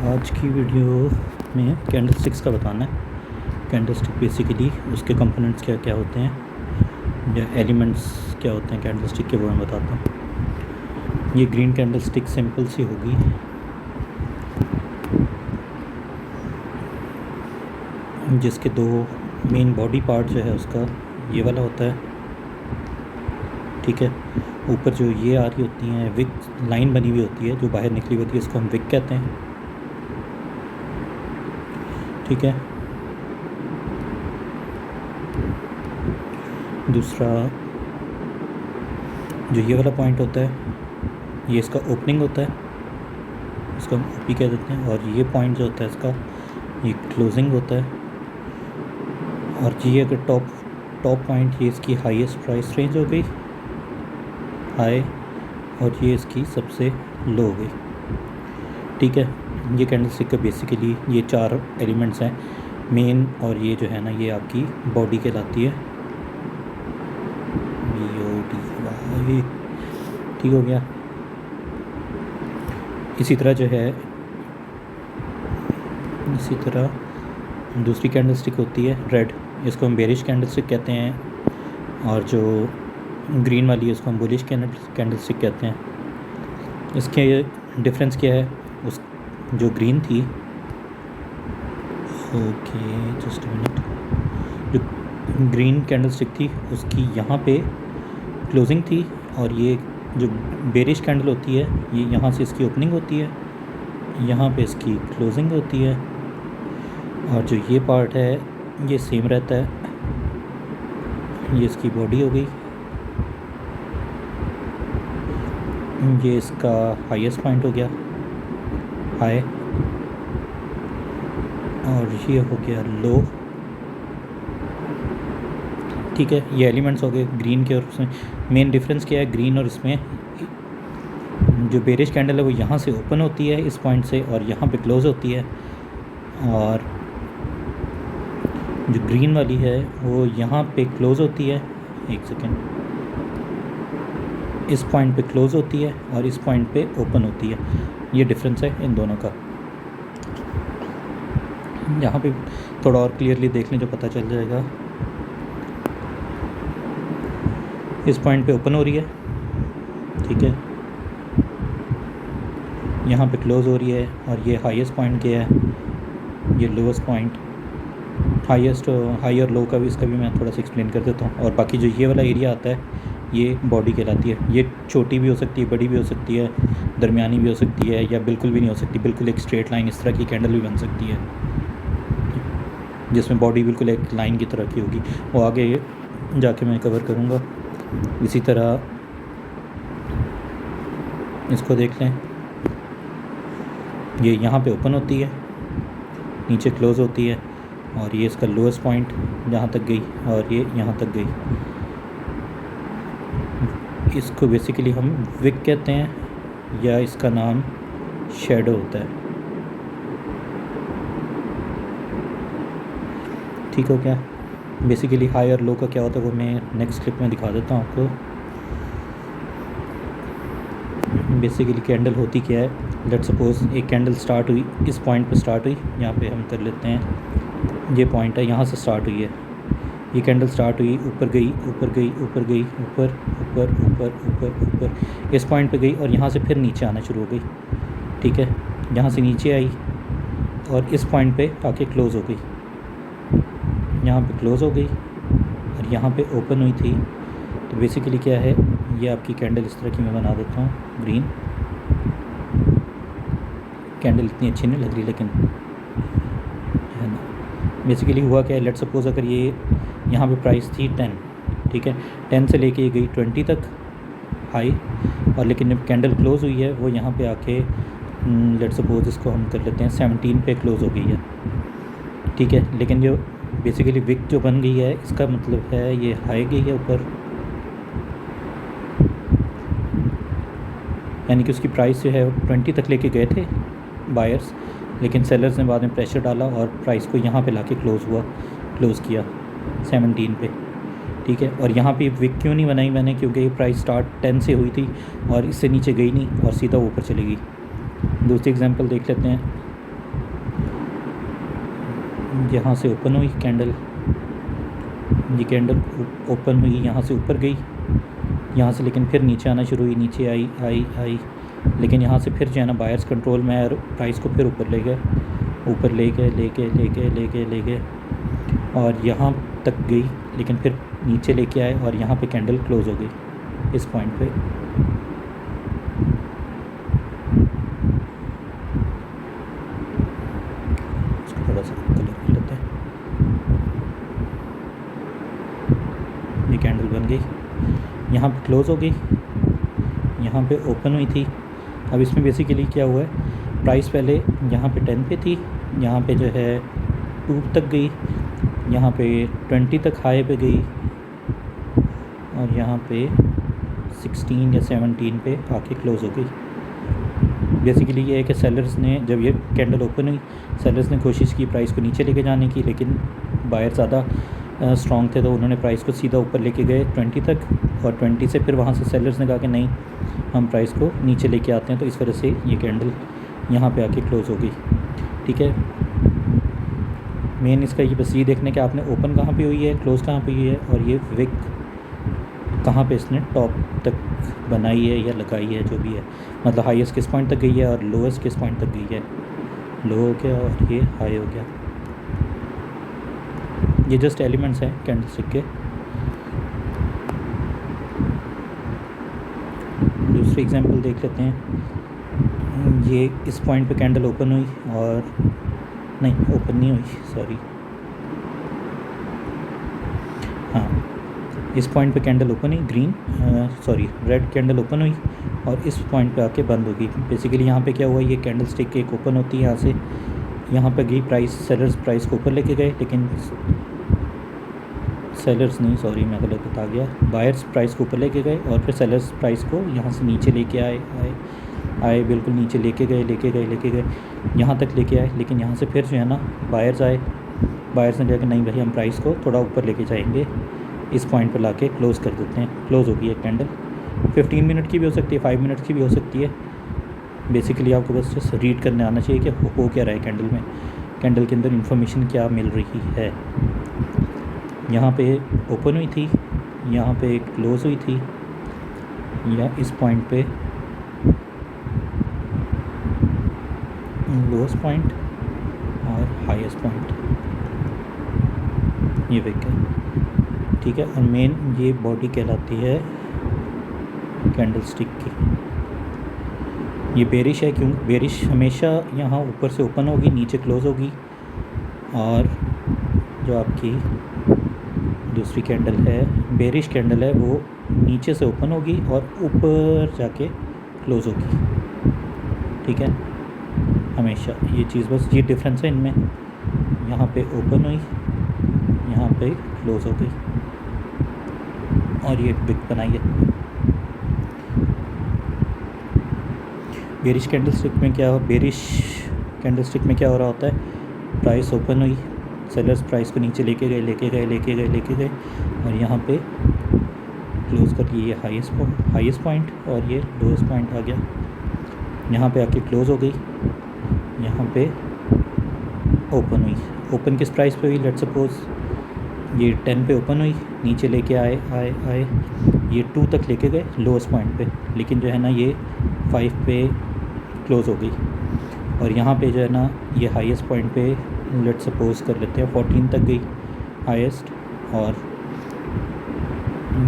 आज की वीडियो में कैंडल स्टिक्स का बताना है। कैंडल स्टिक बेसिकली उसके कंपोनेंट्स क्या क्या होते हैं या एलिमेंट्स क्या होते हैं कैंडल स्टिक के, वो मैं बताता हूँ। ये ग्रीन कैंडल स्टिक सिंपल सी होगी, जिसके दो मेन बॉडी पार्ट जो है उसका ये वाला होता है, ठीक है। ऊपर जो ये आ रही होती हैं विक लाइन बनी हुई होती है जो बाहर निकली होती है, इसको हम विक कहते हैं, ठीक है। दूसरा जो ये वाला पॉइंट होता है ये इसका ओपनिंग होता है, इसको हम ओपी कह देते हैं। और ये पॉइंट जो होता है इसका ये क्लोजिंग होता है। और ये अगर टॉप पॉइंट ये इसकी हाईएस्ट प्राइस रेंज हो गई हाई, और ये इसकी सबसे लो हो गई, ठीक है। ये कैंडल स्टिक का बेसिकली ये चार एलिमेंट्स हैं मेन, और ये जो है ना ये आपकी बॉडी कहलाती है, BODY, ठीक हो गया। इसी तरह जो है इसी तरह दूसरी कैंडल स्टिक होती है रेड, इसको हम बेरिश कैंडल स्टिक कहते हैं। और जो ग्रीन वाली है उसको हम बुलिश कैंडल स्टिक कहते हैं। इसके डिफरेंस क्या है, उस जो ग्रीन थी, ओके जस्ट मिनट, जो ग्रीन कैंडल स्टिक थी उसकी यहाँ पे क्लोजिंग थी, और ये जो बेरिश कैंडल होती है ये यहाँ से इसकी ओपनिंग होती है, यहाँ पे इसकी क्लोजिंग होती है। और जो ये पार्ट है ये सेम रहता है, ये इसकी बॉडी हो गई, ये इसका हाईएस्ट पॉइंट हो गया हाई, और ये हो गया लो, ठीक है। ये एलिमेंट्स हो गए ग्रीन के और उसमें। मेन डिफरेंस क्या है ग्रीन और इसमें, जो बेरिश कैंडल है वो यहाँ से ओपन होती है इस पॉइंट से, और यहाँ पे क्लोज होती है। और जो ग्रीन वाली है वो यहाँ पे क्लोज होती है, एक सेकेंड, इस पॉइंट पे क्लोज होती है और इस पॉइंट पे ओपन होती है। ये डिफरेंस है इन दोनों का। यहाँ पे थोड़ा और क्लियरली देख लें जो पता चल जाएगा। इस पॉइंट पे ओपन हो रही है, ठीक है, यहाँ पे क्लोज हो रही है, और ये हाईएस्ट पॉइंट क्या है, ये लोएस्ट पॉइंट। हाईएस्ट हाई और लो का भी इसका भी मैं थोड़ा सा एक्सप्लेन कर देता हूँ। और बाकी जो ये वाला एरिया आता है ये बॉडी कहलाती है। ये छोटी भी हो सकती है, बड़ी भी हो सकती है, दरमियानी भी हो सकती है, या बिल्कुल भी नहीं हो सकती, बिल्कुल एक स्ट्रेट लाइन इस तरह की कैंडल भी बन सकती है जिसमें बॉडी बिल्कुल एक लाइन की तरह की होगी। वो आगे जाके मैं कवर करूँगा। इसी तरह इसको देख लें, ये यहाँ पे ओपन होती है, नीचे क्लोज होती है, और ये इसका लोएस्ट पॉइंट यहाँ तक गई, और ये यहाँ तक गई। इसको बेसिकली हम विक कहते हैं, या इसका नाम शैडो होता है, ठीक हो क्या। बेसिकली हाई और लो का क्या होता है वो मैं नेक्स्ट क्लिप में दिखा देता हूँ आपको। बेसिकली कैंडल होती क्या है, लेट सपोज एक कैंडल स्टार्ट हुई, इस पॉइंट पे स्टार्ट हुई, यहाँ पे हम कर लेते हैं, ये पॉइंट है, यहाँ से स्टार्ट हुई है, ये कैंडल स्टार्ट हुई, ऊपर गई, ऊपर गई, ऊपर गई, ऊपर ऊपर ऊपर ऊपर ऊपर, इस पॉइंट पे गई, और यहाँ से फिर नीचे आना शुरू हो गई, ठीक है। यहाँ से नीचे आई और इस पॉइंट पे आके क्लोज़ हो गई, यहाँ पे क्लोज़ हो गई, और यहाँ पे ओपन हुई थी। तो बेसिकली क्या है, ये आपकी कैंडल इस तरह की मैं बना देता हूँ। ग्रीन कैंडल इतनी अच्छी नहीं लग रही, लेकिन है ना। बेसिकली हुआ क्या है, लेट सपोज अगर ये यहाँ पे प्राइस थी 10, ठीक है, 10 से लेके गई 20 तक हाई, और लेकिन जब कैंडल क्लोज़ हुई है वो यहाँ पे आके लेट सपोज इसको हम कर लेते हैं 17 पे क्लोज़ हो गई है, ठीक है। लेकिन जो बेसिकली विक जो बन गई है इसका मतलब है ये हाई गई है ऊपर, यानी कि उसकी प्राइस जो है 20 तक लेके गए थे बायर्स, लेकिन सेलर्स ने बाद में प्रेशर डाला और प्राइस को यहाँ पे लाके क्लोज़ किया 17 पे, ठीक है। और यहाँ पे विक क्यों नहीं बनाई मैंने, क्योंकि ये प्राइस स्टार्ट 10 से हुई थी और इससे नीचे गई नहीं और सीधा ऊपर चली गई। दूसरी एग्जांपल देख लेते हैं। यहाँ से ओपन हुई कैंडल, ये कैंडल ओपन हुई, यहाँ से ऊपर गई, यहाँ से लेकिन फिर नीचे आना शुरू हुई, नीचे आई आई आई, लेकिन यहाँ से फिर जो है ना बायर्स कंट्रोल में और प्राइस को फिर ऊपर ले गए, ऊपर ले गए लेके लेके लेके ले गए और यहाँ तक गई, लेकिन फिर नीचे लेके आए और यहाँ पे कैंडल क्लोज़ हो गई इस पॉइंट पे। इसको थोड़ा सा कलर कर लेते हैं। ये कैंडल बन गई, यहाँ पे क्लोज़ हो गई, यहाँ पे ओपन हुई थी। अब इसमें बेसिकली क्या हुआ है, प्राइस पहले यहाँ पे 10 पे थी, यहाँ पे जो है 2 तक गई, यहाँ पे 20 तक हाई पे गई और यहाँ पे 16 या 17 पे आके क्लोज़ हो गई। बेसिकली ये है कि सेलर्स ने जब ये कैंडल ओपन हुई, सेलर्स ने कोशिश की प्राइस को नीचे लेके जाने की, लेकिन बायर ज़्यादा स्ट्रॉन्ग थे तो उन्होंने प्राइस को सीधा ऊपर लेके गए 20 तक, और 20 से फिर वहाँ से सेलर्स ने कहा कि नहीं, हम प्राइस को नीचे लेके आते हैं, तो इस वजह से ये कैंडल यहाँ पे आके क्लोज़ हो गई। ठीक है, मेन इसका ये बस ये देखने कि आपने ओपन कहाँ पे हुई है, क्लोज़ कहाँ पे हुई है, और ये विक कहाँ पे इसने टॉप तक बनाई है या लगाई है, जो भी है, मतलब हाईएस्ट किस पॉइंट तक गई है और लोएस्ट किस पॉइंट तक गई है। लो हो गया और ये हाई हो गया। ये जस्ट एलिमेंट्स हैं कैंडलस्टिक के। दूसरी एग्जांपल देख लेते हैं। ये इस पॉइंट पे कैंडल ओपन हुई और नहीं, ओपन नहीं हुई, सॉरी, हाँ, इस पॉइंट पे कैंडल ओपन हुई, green sorry red candle open हुई और इस पॉइंट पे आके बंद होगी। बेसिकली यहाँ पे क्या हुआ, ये कैंडल स्टिक एक ओपन होती है, यहाँ से यहाँ पे गई प्राइस, सेलर्स प्राइस को ऊपर लेके गए, लेकिन सेलर्स नहीं, सॉरी मैं गलत बता गया, बायर्स प्राइस को ऊपर लेके गए और फिर सेलर्स प्राइस को यहाँ से नीचे लेके आए, बिल्कुल नीचे लेके गए, यहाँ तक लेके आए, लेकिन यहाँ से फिर जो है ना बायर्स आए, बायर्स ने कहा कि नहीं भाई, हम प्राइस को थोड़ा ऊपर लेके जाएंगे, इस पॉइंट पर लाके क्लोज़ कर देते हैं। क्लोज़ होगी एक कैंडल, 15 मिनट की भी हो सकती है, 5 मिनट की भी हो सकती है। बेसिकली आपको बस जस्ट रीड करने आना चाहिए कि हो क्या रहा है कैंडल में, कैंडल के अंदर इंफॉर्मेशन क्या मिल रही है। यहाँ पे ओपन हुई थी, यहाँ पे क्लोज़ हुई थी, या इस पॉइंट पे लोएस्ट पॉइंट और हाईएस्ट पॉइंट, ये विक है। ठीक है, और मेन ये बॉडी कहलाती है कैंडल स्टिक की। ये बेरिश है, क्यों बेरिश हमेशा यहाँ ऊपर से ओपन होगी, नीचे क्लोज़ होगी, और जो आपकी दूसरी कैंडल है, बेरिश कैंडल है, वो नीचे से ओपन होगी और ऊपर जाके क्लोज़ होगी। ठीक है, हमेशा ये चीज़, बस ये डिफरेंस है इनमें। यहाँ पे ओपन हुई, यहाँ पे क्लोज़ हो गई और ये विक बनाई है। बेरिश कैंडलस्टिक में क्या, बेरिश कैंडलस्टिक में क्या हो रहा होता है, प्राइस ओपन हुई, सेलर्स प्राइस को नीचे लेके गए और यहाँ पे क्लोज़ कर लिए, ये हाईएस्ट पॉइंट और ये लोएस्ट पॉइंट आ गया, यहाँ पे आके क्लोज़ हो गई, यहाँ पे ओपन हुई। ओपन किस प्राइस पे हुई, लेट्स सपोज ये 10 पे ओपन हुई, नीचे लेके आए, ये 2 तक लेके गए लोएस्ट पॉइंट पे, लेकिन जो है ना ये 5 पे क्लोज़ हो गई, और यहाँ पे जो है ना ये हाईएस्ट पॉइंट पे लेट्स सपोज कर लेते हैं 14 तक गई हाईएस्ट, और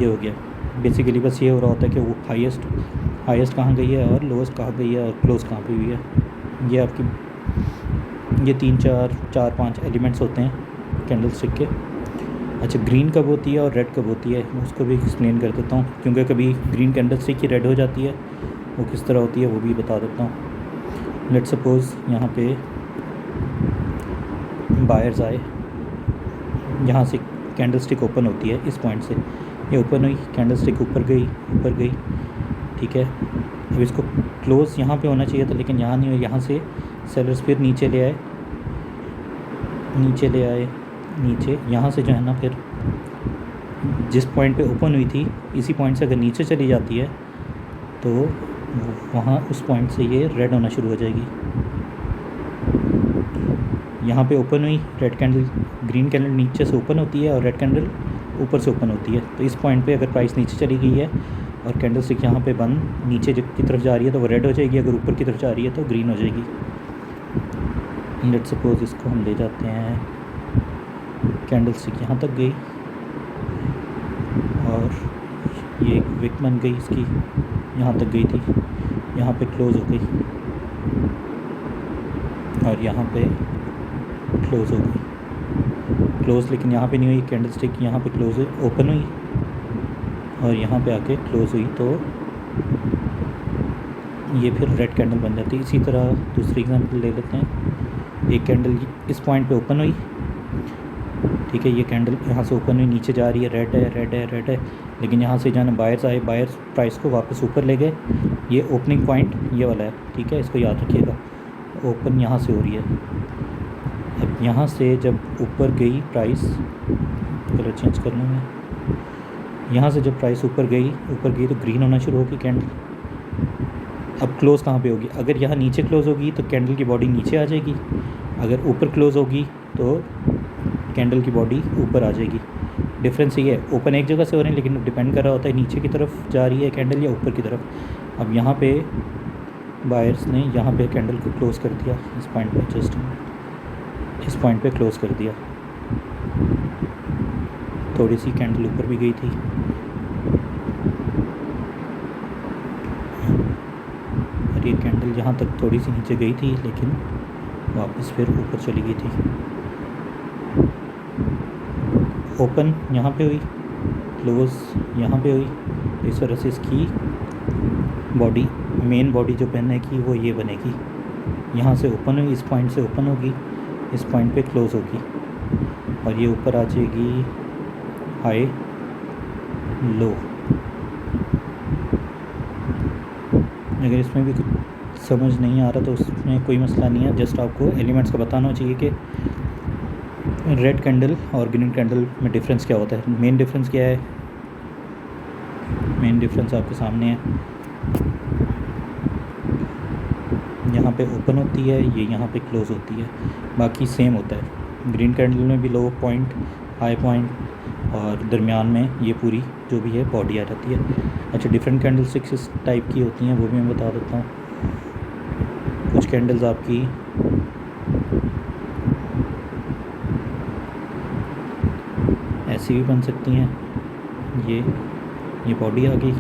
ये हो गया। बेसिकली बस ये हो रहा होता है कि वो हाईएस्ट कहाँ गई है और लोएस्ट कहाँ गई है और क्लोज़ कहाँ पे हुई है। ये आपकी ये 3-4-5 एलिमेंट्स होते हैं कैंडल स्टिक के। अच्छा, ग्रीन कब होती है और रेड कब होती है, उसको भी एक्सप्लेन कर देता हूँ, क्योंकि कभी ग्रीन कैंडल स्टिक की रेड हो जाती है, वो किस तरह होती है वो भी बता देता हूँ। लेट्स सपोज़ यहाँ पे बायर्स आए, यहाँ से कैंडल स्टिक ओपन होती है इस पॉइंट से, ये ओपन हुई, कैंडल स्टिक ऊपर गई, ठीक है। अब इसको क्लोज़ यहाँ पे होना चाहिए था, लेकिन यहाँ नहीं हुआ, यहाँ से सेलर्स फिर नीचे ले आए, नीचे यहाँ से जो है ना फिर जिस पॉइंट पे ओपन हुई थी, इसी पॉइंट से अगर नीचे चली जाती है तो वहाँ उस पॉइंट से ये रेड होना शुरू हो जाएगी। यहाँ पे ओपन हुई रेड कैंडल, ग्रीन कैंडल नीचे से ओपन होती है और रेड कैंडल ऊपर से ओपन होती है। तो इस पॉइंट पे अगर प्राइस नीचे चली गई है और कैंडल स्टिक यहाँ पे बंद नीचे की तरफ जा रही है तो वो रेड हो जाएगी, अगर ऊपर की तरफ जा रही है तो ग्रीन हो जाएगी। लेट्स सपोज इसको हम ले जाते हैं, कैंडल स्टिक यहाँ तक गई और ये एक विक बन गई इसकी, यहाँ तक गई थी, यहाँ पे क्लोज़ हो गई और यहाँ पे क्लोज़ हो गई, क्लोज़ लेकिन यहाँ पे नहीं हुई कैंडल स्टिक, यहाँ पे क्लोज़ हुई, ओपन हुई और यहाँ पे आके क्लोज़ हुई तो ये फिर रेड कैंडल बन जाती है। इसी तरह दूसरी एग्जांपल ले लेते हैं, एक कैंडल इस पॉइंट पे ओपन हुई, ठीक है, ये कैंडल यहाँ से ओपन हुई, नीचे जा रही है, रेड है रेड है रेड है, लेकिन यहाँ से जाना बायर्स आए, बायर्स प्राइस को वापस ऊपर ले गए, ये ओपनिंग पॉइंट ये वाला है, ठीक है, इसको याद रखिएगा, ओपन यहाँ से हो रही है। अब यहाँ से जब ऊपर गई प्राइस, कलर चेंज कर लूँ मैं, यहाँ से जब प्राइस ऊपर गई तो ग्रीन होना शुरू होगी कैंडल। अब क्लोज़ कहाँ पे होगी, अगर यहाँ नीचे क्लोज़ होगी तो कैंडल की बॉडी नीचे आ जाएगी, अगर ऊपर क्लोज़ होगी तो कैंडल की बॉडी ऊपर आ जाएगी। डिफरेंस ये है, ओपन एक जगह से हो रहे हैं लेकिन डिपेंड कर रहा होता है नीचे की तरफ जा रही है कैंडल या ऊपर की तरफ। अब यहाँ पे बायर्स ने यहाँ पे कैंडल को क्लोज़ कर दिया, इस पॉइंट पे जस्ट इस पॉइंट पे क्लोज़ कर दिया, थोड़ी सी कैंडल ऊपर भी गई थी और ये कैंडल यहाँ तक थोड़ी सी नीचे गई थी लेकिन वापस फिर ऊपर चली गई थी। ओपन यहाँ पे हुई, क्लोज़ यहाँ पे हुई, इस तरह से इसकी बॉडी, मेन बॉडी जो पेन है कि वो ये बनेगी, यहाँ से ओपन हुई, इस पॉइंट से ओपन होगी, इस पॉइंट पे क्लोज़ होगी और ये ऊपर आ जाएगी हाई लो। अगर इसमें भी कुछ समझ नहीं आ रहा तो उसमें कोई मसला नहीं है, जस्ट आपको एलिमेंट्स का बताना चाहिए कि रेड कैंडल और ग्रीन कैंडल में डिफरेंस क्या होता है। मेन डिफरेंस क्या है, मेन डिफरेंस आपके सामने है, यहाँ पे ओपन होती है, ये यहाँ पे क्लोज़ होती है, बाकी सेम होता है। ग्रीन कैंडल में भी लो पॉइंट, हाई पॉइंट और दरमियान में ये पूरी जो भी है बॉडी आ जाती है। अच्छा, डिफरेंट कैंडल स्टिक्स इस टाइप की होती हैं वो भी मैं बता देता हूँ। कुछ कैंडल्स आपकी ऐसी भी बन सकती हैं, ये बॉडी आ गई,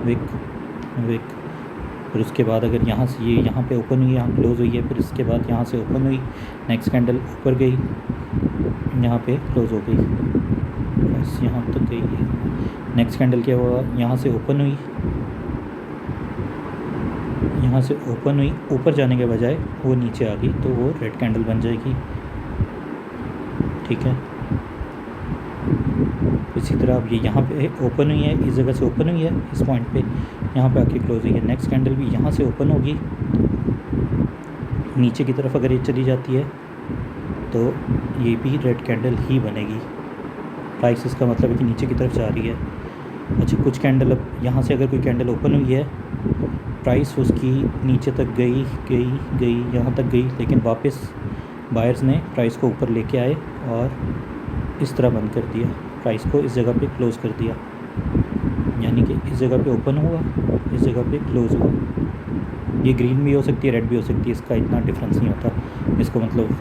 विक विक, फिर उसके बाद अगर यहाँ से ये यहाँ पे ओपन हुई, यहाँ क्लोज़ हुई है, फिर इसके बाद यहाँ से ओपन हुई, नेक्स्ट कैंडल ऊपर गई, यहाँ पे क्लोज़ हो गई, बस यहाँ तक गई है। नेक्स्ट कैंडल क्या हुआ, यहाँ से ओपन हुई, यहाँ से ओपन हुई, ऊपर जाने के बजाय वो नीचे आ गई तो वो रेड कैंडल बन जाएगी, ठीक है। इसी तरह अब ये यहाँ पे ओपन हुई है, इस जगह से ओपन हुई है, इस पॉइंट पे यहाँ पे आके क्लोज हुई है, नेक्स्ट कैंडल भी यहाँ से ओपन होगी, नीचे की तरफ अगर ये चली जाती है तो ये भी रेड कैंडल ही बनेगी। प्राइस इसका मतलब है कि नीचे की तरफ जा रही है। अच्छा, कुछ कैंडल, अब यहाँ से अगर कोई कैंडल ओपन हुई है, प्राइस उसकी नीचे तक गई गई गई यहाँ तक गई, लेकिन वापस बायर्स ने प्राइस को ऊपर लेके आए और इस तरह बंद कर दिया, प्राइस को इस जगह पे क्लोज़ कर दिया, यानी कि इस जगह पे ओपन हुआ, इस जगह पे क्लोज़ हुआ। ये ग्रीन भी हो सकती है, रेड भी हो सकती है, इसका इतना डिफरेंस नहीं होता, इसको मतलब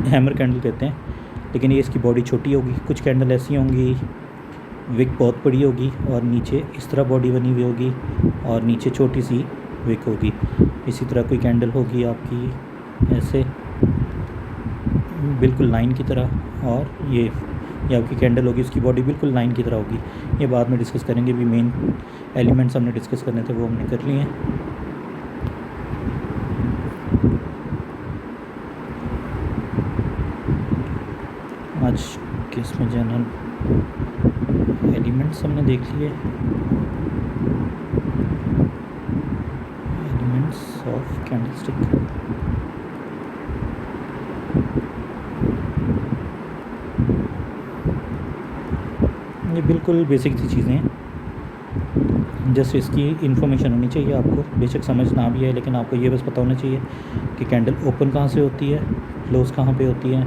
हैमर कैंडल कहते हैं, लेकिन ये इसकी बॉडी छोटी होगी। कुछ कैंडल ऐसी होंगी विक बहुत बड़ी होगी और नीचे इस तरह बॉडी बनी हुई होगी और नीचे छोटी सी विक होगी। इसी तरह कोई कैंडल होगी आपकी ऐसे बिल्कुल लाइन की तरह, और ये आपकी कैंडल होगी, उसकी बॉडी बिल्कुल लाइन की तरह होगी। ये बाद में डिस्कस करेंगे, भी मेन एलिमेंट्स हमने डिस्कस करने थे वो हमने कर लिए हैं। आज के इसमें जनरल एलिमेंट्स हमने देख लिए, एलिमेंट्स ऑफ कैंडलस्टिक। ये बिल्कुल बेसिक सी चीज़ें हैं जस्ट इसकी इन्फॉर्मेशन होनी चाहिए आपको, बेशक समझ ना भी है लेकिन आपको ये बस पता होना चाहिए कि कैंडल ओपन कहाँ से होती है, क्लोज कहाँ पे होती है,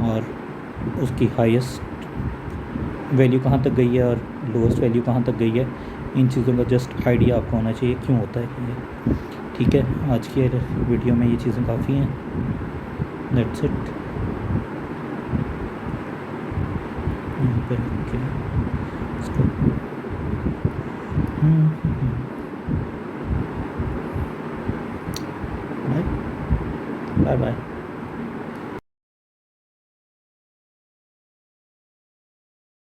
और उसकी हाईएस्ट वैल्यू कहाँ तक गई है और लोएस्ट वैल्यू कहाँ तक गई है। इन चीज़ों का जस्ट आइडिया आपको होना चाहिए क्यों होता है ये। ठीक है, आज की वीडियो में ये चीज़ें काफ़ी हैं। That's it. यहाँ पर ओके इसको बाय बाय बाय।